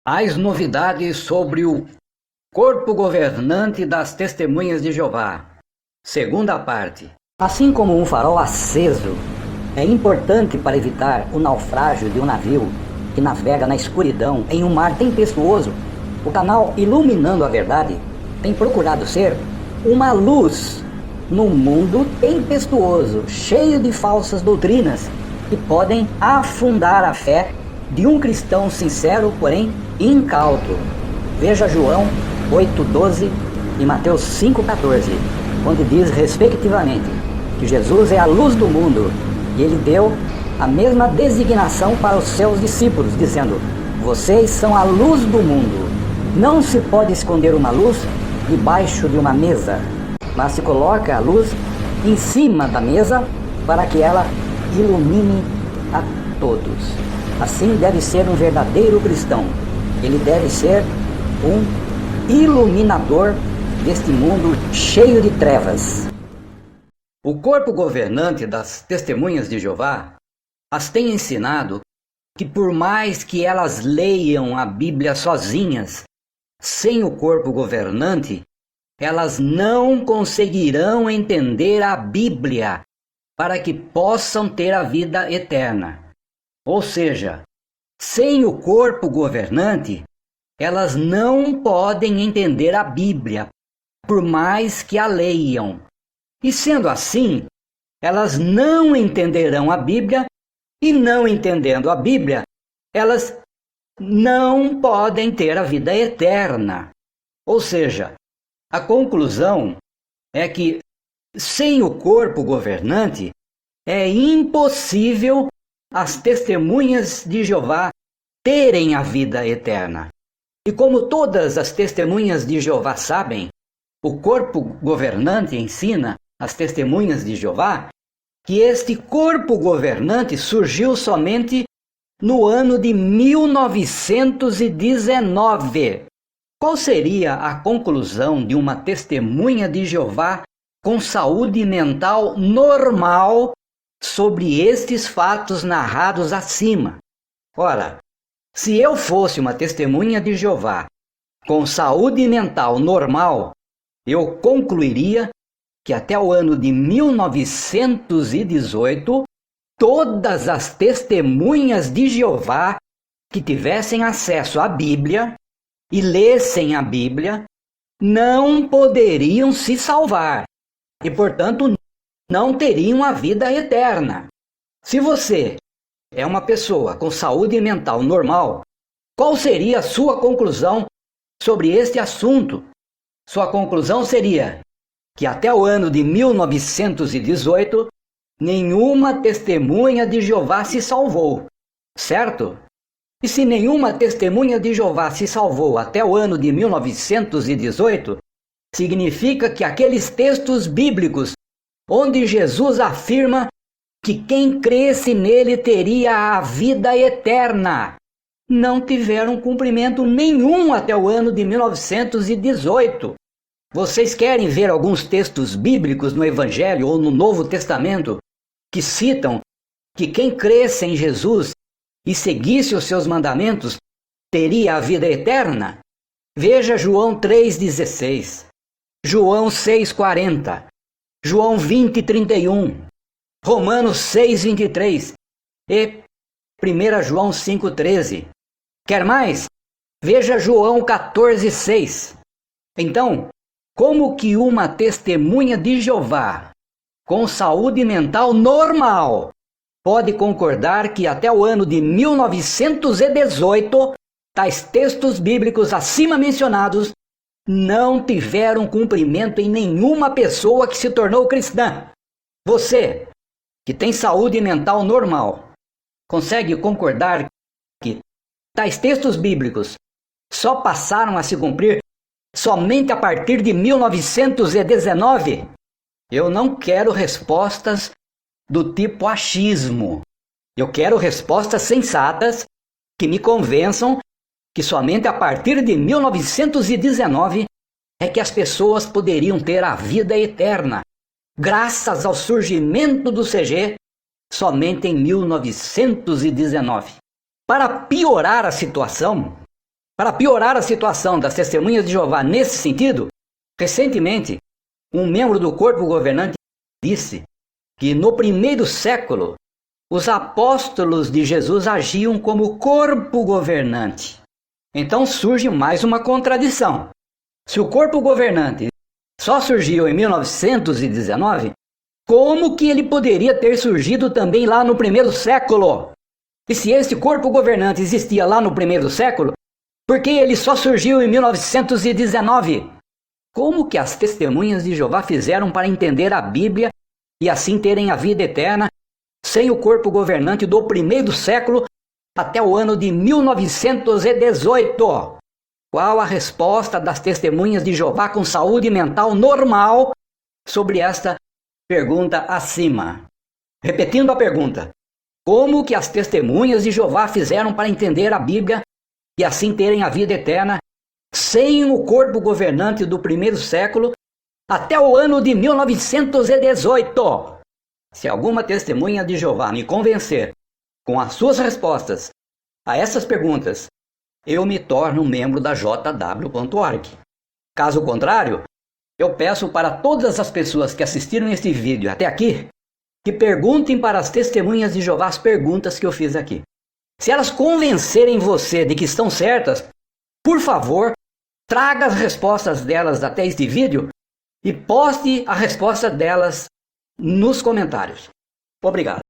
As novidades sobre o corpo governante das Testemunhas de Jeová. Segunda parte. Assim como um farol aceso é importante para evitar o naufrágio de um navio que navega na escuridão em um mar tempestuoso, o canal Iluminando a Verdade tem procurado ser uma luz num mundo tempestuoso, cheio de falsas doutrinas que podem afundar a fé de um cristão sincero, porém incauto. Veja João 8,12 e Mateus 5,14, onde diz respectivamente que Jesus é a luz do mundo e ele deu a mesma designação para os seus discípulos, dizendo: vocês são a luz do mundo. Não se pode esconder uma luz debaixo de uma mesa, mas se coloca a luz em cima da mesa para que ela ilumine a todos. Assim deve ser um verdadeiro cristão. Ele deve ser um iluminador deste mundo cheio de trevas. O corpo governante das Testemunhas de Jeová as tem ensinado que por mais que elas leiam a Bíblia sozinhas, sem o corpo governante, elas não conseguirão entender a Bíblia para que possam ter a vida eterna. Ou seja, sem o corpo governante, elas não podem entender a Bíblia, por mais que a leiam. E sendo assim, elas não entenderão a Bíblia, e não entendendo a Bíblia, elas não podem ter a vida eterna. Ou seja, a conclusão é que, sem o corpo governante, é impossível as testemunhas de Jeová terem a vida eterna. E como todas as testemunhas de Jeová sabem, o corpo governante ensina às testemunhas de Jeová que este corpo governante surgiu somente no ano de 1919. Qual seria a conclusão de uma testemunha de Jeová com saúde mental normal sobre estes fatos narrados acima? Ora, se eu fosse uma testemunha de Jeová com saúde mental normal, eu concluiria que até o ano de 1918, todas as testemunhas de Jeová que tivessem acesso à Bíblia e lessem a Bíblia não poderiam se salvar e, portanto, não teriam a vida eterna. Se você é uma pessoa com saúde mental normal, qual seria a sua conclusão sobre este assunto? Sua conclusão seria que até o ano de 1918, nenhuma testemunha de Jeová se salvou, certo? E se nenhuma testemunha de Jeová se salvou até o ano de 1918, significa que aqueles textos bíblicos onde Jesus afirma que quem cresce nele teria a vida eterna, não tiveram cumprimento nenhum até o ano de 1918. Vocês querem ver alguns textos bíblicos no Evangelho ou no Novo Testamento que citam que quem cresce em Jesus e seguisse os seus mandamentos teria a vida eterna? Veja João 3,16, João 6,40, João 20,31, Romanos 6,23 e 1 João 5,13. Quer mais? Veja João 14,6. Então, como que uma testemunha de Jeová com saúde mental normal pode concordar que até o ano de 1918 tais textos bíblicos acima mencionados não tiveram cumprimento em nenhuma pessoa que se tornou cristã? Você, que tem saúde mental normal, consegue concordar que tais textos bíblicos só passaram a se cumprir somente a partir de 1919? Eu não quero respostas do tipo achismo. Eu quero respostas sensatas que me convençam que somente a partir de 1919 é que as pessoas poderiam ter a vida eterna, graças ao surgimento do CG, somente em 1919. Para piorar a situação, Para piorar a situação das testemunhas de Jeová nesse sentido, recentemente, um membro do corpo governante disse que no primeiro século os apóstolos de Jesus agiam como corpo governante. Então surge mais uma contradição. Se o corpo governante só surgiu em 1919, como que ele poderia ter surgido também lá no primeiro século? E se este corpo governante existia lá no primeiro século, por que ele só surgiu em 1919? Como que as testemunhas de Jeová fizeram para entender a Bíblia e assim terem a vida eterna sem o corpo governante do primeiro século até o ano de 1918? Qual a resposta das testemunhas de Jeová com saúde mental normal sobre esta pergunta acima? Repetindo a pergunta: como que as testemunhas de Jeová fizeram para entender a Bíblia e assim terem a vida eterna sem o corpo governante do primeiro século até o ano de 1918? Se alguma testemunha de Jeová me convencer com as suas respostas a essas perguntas, eu me torno um membro da jw.org. Caso contrário, eu peço para todas as pessoas que assistiram este vídeo até aqui, que perguntem para as testemunhas de Jeová as perguntas que eu fiz aqui. Se elas convencerem você de que estão certas, por favor, traga as respostas delas até este vídeo e poste a resposta delas nos comentários. Obrigado.